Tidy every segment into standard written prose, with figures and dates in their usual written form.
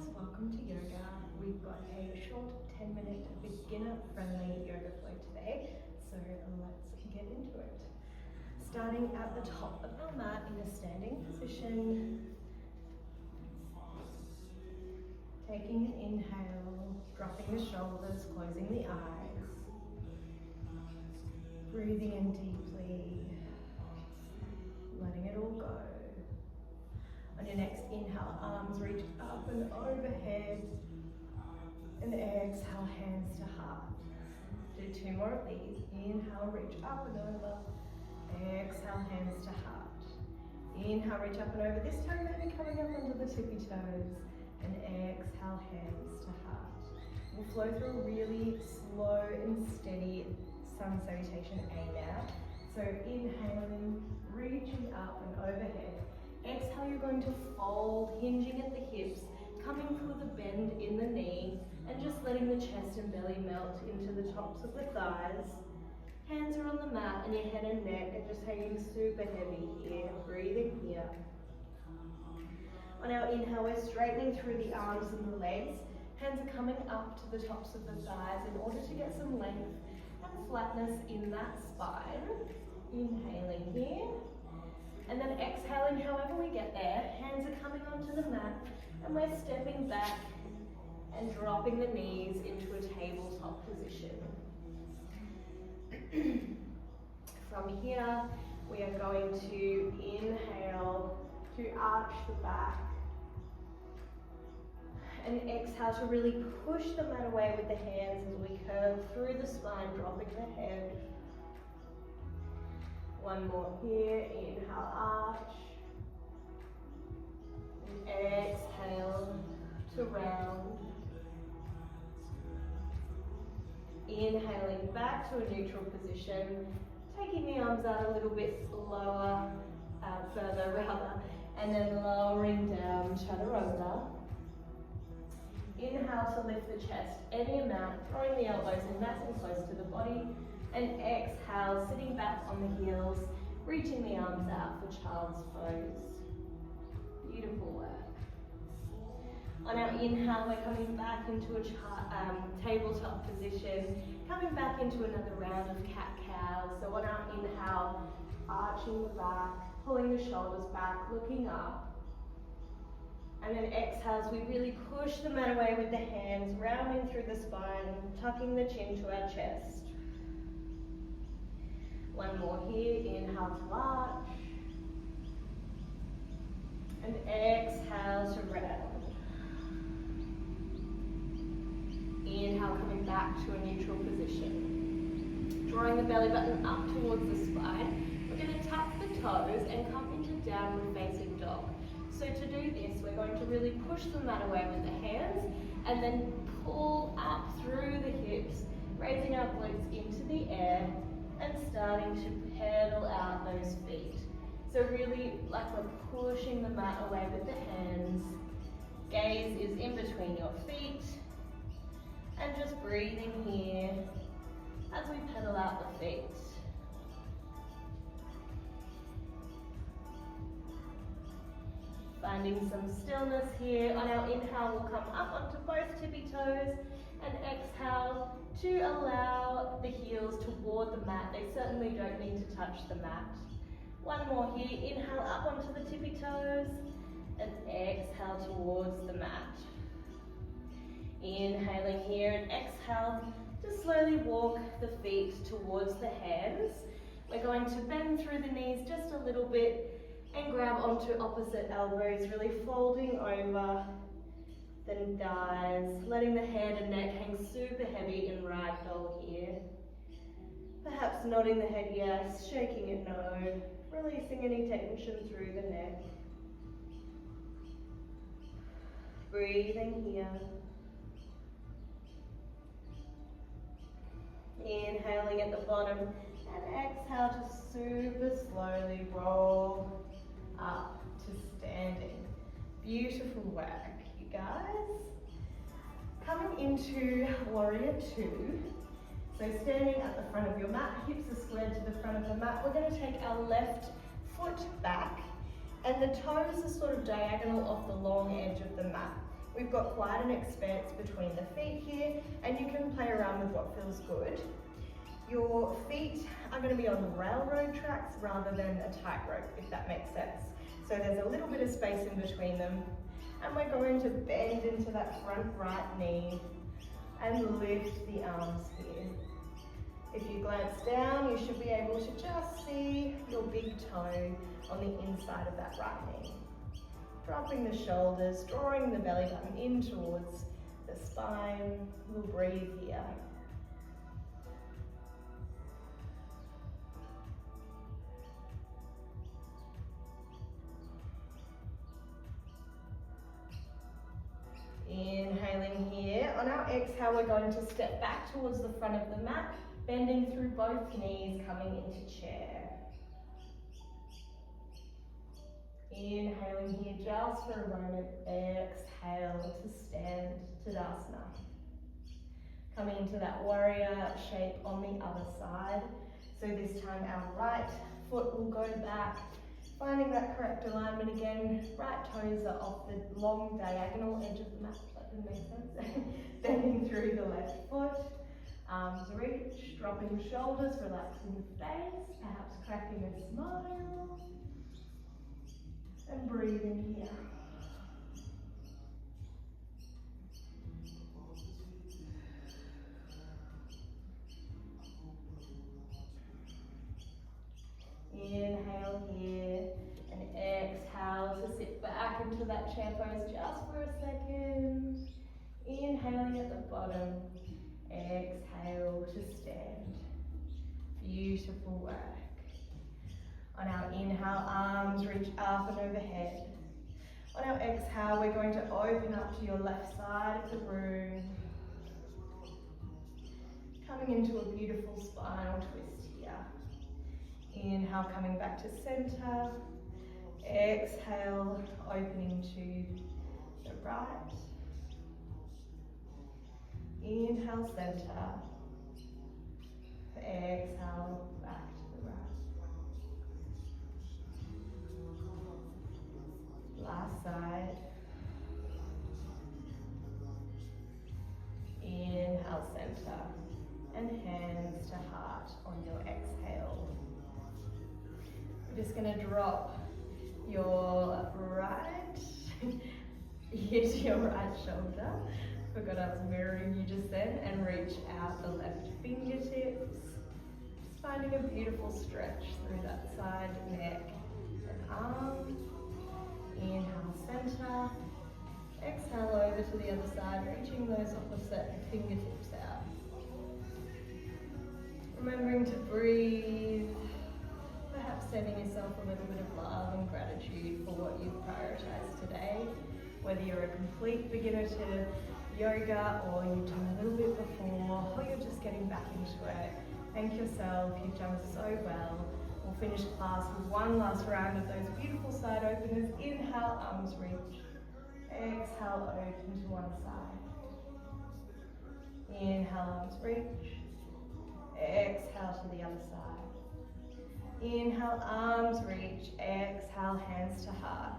guys, welcome to yoga. We've got a short 10-minute beginner-friendly yoga flow today, so let's get into it. Starting at the top of our mat in a standing position. Taking an inhale, dropping the shoulders, closing the eyes. Breathing in deeply, letting it all go. On your next inhale, arms reach up and overhead. And exhale, hands to heart. Do 2 more of these. Inhale, reach up and over. Exhale, hands to heart. Inhale, reach up and over. This time maybe coming up onto the tippy toes. And exhale, hands to heart. We'll flow through a really slow and steady sun salutation A now. So inhaling, reaching up and overhead. Exhale, you're going to fold, hinging at the hips, coming with a bend in the knee, and just letting the chest and belly melt into the tops of the thighs. Hands are on the mat and your head and neck are just hanging super heavy here. Breathing here. On our inhale, we're straightening through the arms and the legs. Hands are coming up to the tops of the thighs in order to get some length and flatness in that spine. Inhaling here. And then exhaling however we get there. Hands are coming onto the mat and we're stepping back and dropping the knees into a tabletop position. From here, we are going to inhale to arch the back. And exhale to really push the mat away with the hands as we curve through the spine, dropping the head. One more here, inhale, arch. And exhale to round. Inhaling back to a neutral position, taking the arms out a little bit lower, further rather, and then lowering down, chaturanga. Inhale to lift the chest any amount, throwing the elbows in nice and close to the body. And exhale, sitting back on the heels, reaching the arms out for child's pose. Beautiful work. On our inhale, we're coming back into a tabletop position, coming back into another round of cat-cow. So on our inhale, arching the back, pulling the shoulders back, looking up. And then exhales, we really push the mat away with the hands, rounding through the spine, tucking the chin to our chest. One more here, inhale to arch. And exhale to round. Inhale, coming back to a neutral position. Drawing the belly button up towards the spine. We're going to tuck the toes and come into downward facing dog. So to do this, we're going to really push the mat away with the hands and then pull up through the hips, raising our glutes into the air and starting to pedal out those feet. So really like we're pushing the mat away with the hands. Gaze is in between your feet. And just breathing here as we pedal out the feet. Finding some stillness here. On our inhale, we'll come up onto both tippy toes and exhale to allow the heels toward the mat. They certainly don't need to touch the mat. One more here. Inhale up onto the tippy toes and exhale towards the mat. Inhaling here and exhale to slowly walk the feet towards the hands. We're going to bend through the knees just a little bit and grab onto opposite elbows, really folding over the thighs, letting the head and neck hang super heavy in ragdoll here. Perhaps nodding the head yes, shaking it no, releasing any tension through the neck. Breathing here. Inhaling at the bottom and exhale to super slowly roll up to standing. Beautiful work, you guys. Coming into Warrior 2. So standing at the front of your mat, hips are squared to the front of the mat. We're going to take our left foot back and the toes are sort of diagonal off the long edge of the mat. We've got quite an expanse between the feet here, and you can play around with what feels good. Your feet are going to be on the railroad tracks rather than a tightrope, if that makes sense. So there's a little bit of space in between them, and we're going to bend into that front right knee and lift the arms here. If you glance down, you should be able to just see your big toe on the inside of that right knee. Dropping the shoulders, drawing the belly button in towards the spine. We'll breathe here. Inhaling here. On our exhale, we're going to step back towards the front of the mat, bending through both knees, coming into chair. Inhaling here just for a moment. Exhale to stand Tadasana. Coming into that warrior shape on the other side. So this time our right foot will go back, finding that correct alignment again. Right toes are off the long diagonal edge of the mat. That didn't make sense. Bending through the left foot. Arms reach, dropping shoulders, relaxing the face, perhaps cracking a smile. And breathing here. Inhale here and exhale to sit back into that chair pose just for a second. Inhaling at the bottom, exhale to stand. Beautiful work. On our inhale, arms reach up and overhead. On our exhale, we're going to open up to your left side of the room. Coming into a beautiful spinal twist here. Inhale, coming back to center. Exhale, opening to the right. Inhale, center. Exhale, back to the right. Last side. Inhale, center. And hands to heart on your exhale. We're just going to drop your right ear to your right shoulder. Forgot I was mirroring you just then. And reach out the left fingertips. Just finding a beautiful stretch through that side, neck and arm. Inhale, center. Exhale over to the other side, reaching those opposite fingertips out. Remembering to breathe, perhaps sending yourself a little bit of love and gratitude for what you've prioritized today. Whether you're a complete beginner to yoga or you've done a little bit before, or you're just getting back into it, thank yourself, you've done so well. We'll finish class with one last round of those beautiful side openers. Inhale, arms reach. Exhale, open to one side. Inhale, arms reach. Exhale to the other side. Inhale, arms reach. Exhale, hands to heart.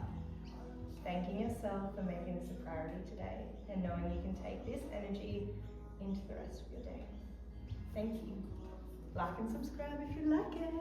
Thanking yourself for making this a priority today and knowing you can take this energy into the rest of your day. Thank you. Like and subscribe if you like it.